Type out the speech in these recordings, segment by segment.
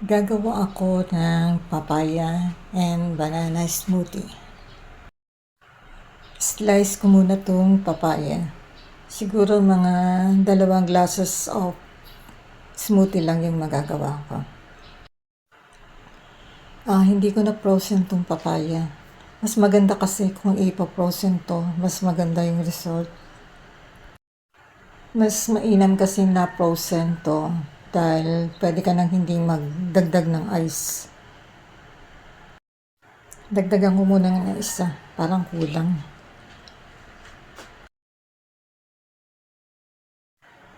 Gagawa ako ng papaya and banana smoothie. Slice ko muna tong papaya. Siguro mga 2 glasses of smoothie lang yung magagawa ko. Hindi ko na frozen tong papaya. Mas maganda kasi kung ipa-frozen to, mas maganda yung result. Mas mainam kasi na frozen to dahil pwede ka nang hindi magdagdag ng ice. Dagdagan ko muna ng isa, parang kulang.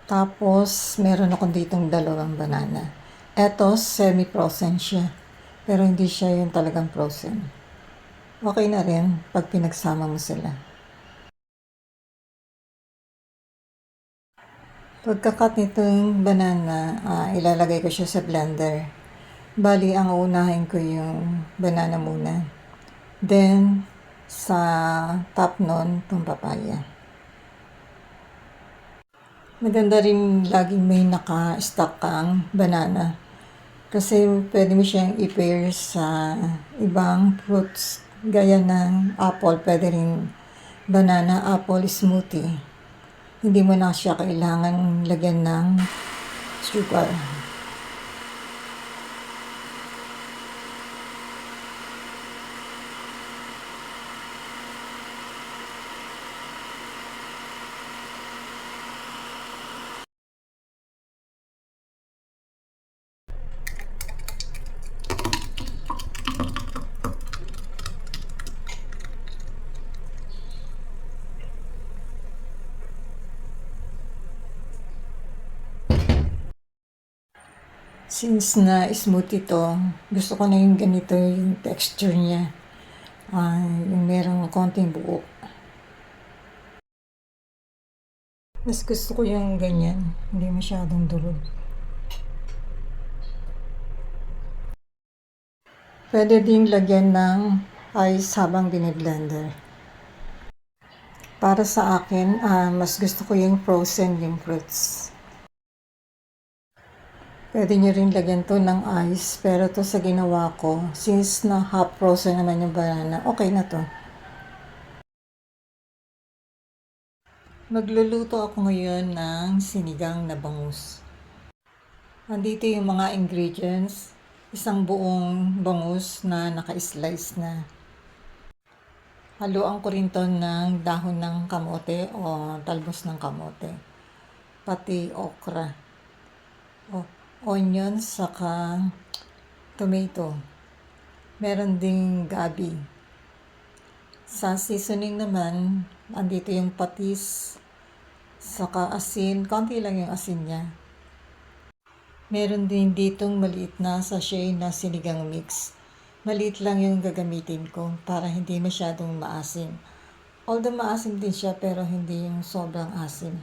Tapos, meron ako ditong 2 banana. Eto, semi-frozen siya. Pero hindi siya yung talagang frozen. Okay na rin pag pinagsama mo sila. Pagkakat nitong banana, ilalagay ko siya sa blender. Bali, ang uunahin ko yung banana muna. Then, sa top nun, itong papaya. Maganda rin laging may naka-stock kang banana. Kasi pwede mo siyang i-pair sa ibang fruits. Gaya ng apple, pwede rin banana apple smoothie. Hindi mo na siya kailangan lagyan ng sugar. Since na smoothie to, gusto ko na yung ganito yung texture niya. Yung merong konting buo. Mas gusto ko yung ganyan, hindi masyadong durog. Pwede ding lagyan ng ice habang biniblender. Para sa akin, mas gusto ko yung frozen yung fruits. Pwede nyo rin lagyan to ng ice, pero to sa ginawa ko, since na half frozen naman yung banana, okay na to. Magluluto ako ngayon ng sinigang na bangus. Andito yung mga ingredients, isang buong bangus na naka-slice na. Haluan ko rin to ng dahon ng kamote o talbos ng kamote. Pati okra. Onion, saka tomato. Meron ding gabi. Sa seasoning naman, andito yung patis, saka asin. Konti lang yung asin niya. Meron din ditong maliit na sachet na sinigang mix. Maliit lang yung gagamitin ko para hindi masyadong maasim. Although maasim din siya pero hindi yung sobrang asim.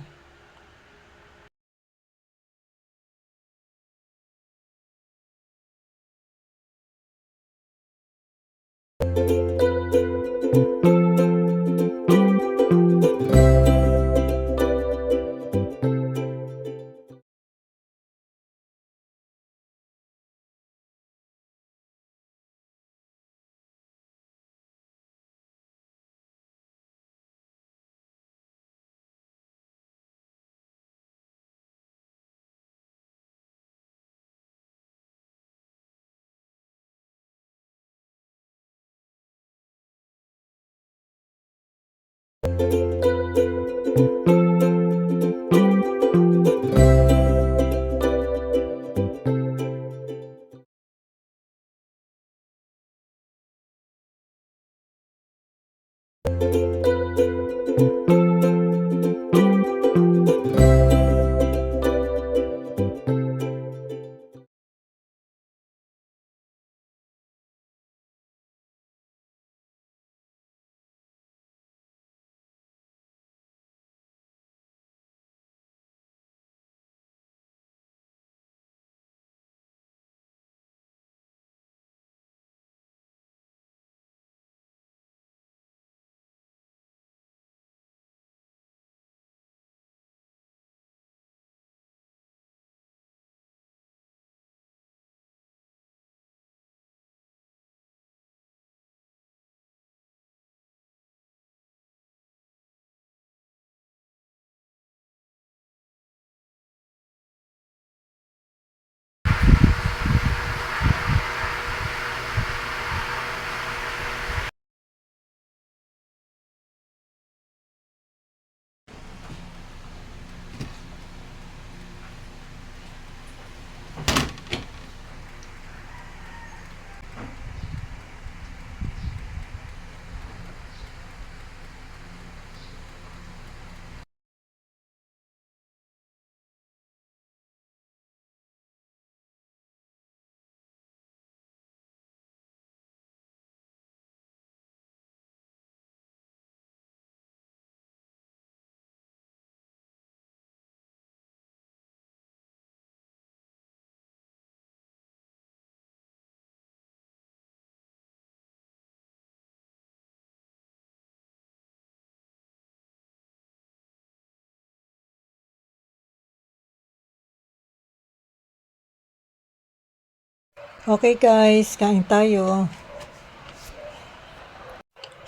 Okay guys, kain tayo.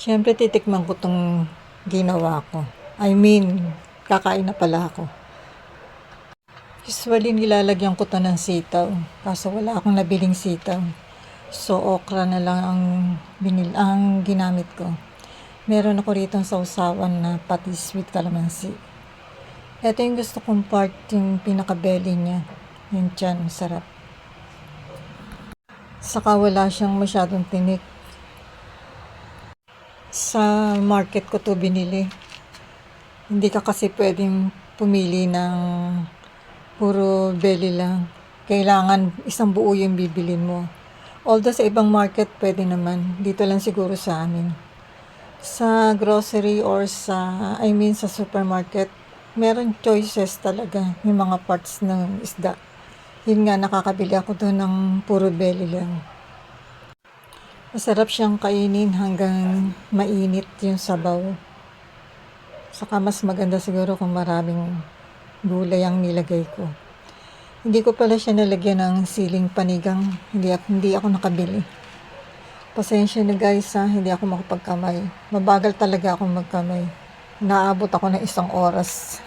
Siyempre titikman ko tong ginawa ko. Kakain na pala ako. Usually nilalagyan ko to ng sitaw. Kaso wala akong nabiling sitaw. So okra na lang ang ginamit ko. Meron ako rito sa sausawan na patis with calamansi. Ito yung gusto kong part, yung pinaka-belly niya. Yung tiyan, sarap. Saka wala siyang masyadong tinik. Sa market ko to binili. Hindi ka kasi pwedeng pumili ng puro belly lang. Kailangan isang buo yung bibilin mo. Although sa ibang market pwede naman. Dito lang siguro sa amin. Sa grocery or sa supermarket, meron choices talaga yung mga parts ng isda. Yun nga, nakakabili ako doon ng puro belly lang. Masarap siyang kainin hanggang mainit yung sabaw. Saka mas maganda siguro kung maraming gulay ang nilagay ko. Hindi ko pala siya nalagyan ng siling panigang. Hindi ako nakabili. Pasensya na guys ha, hindi ako makapagkamay. Mabagal talaga ako magkamay. Naabot ako ng 1 oras.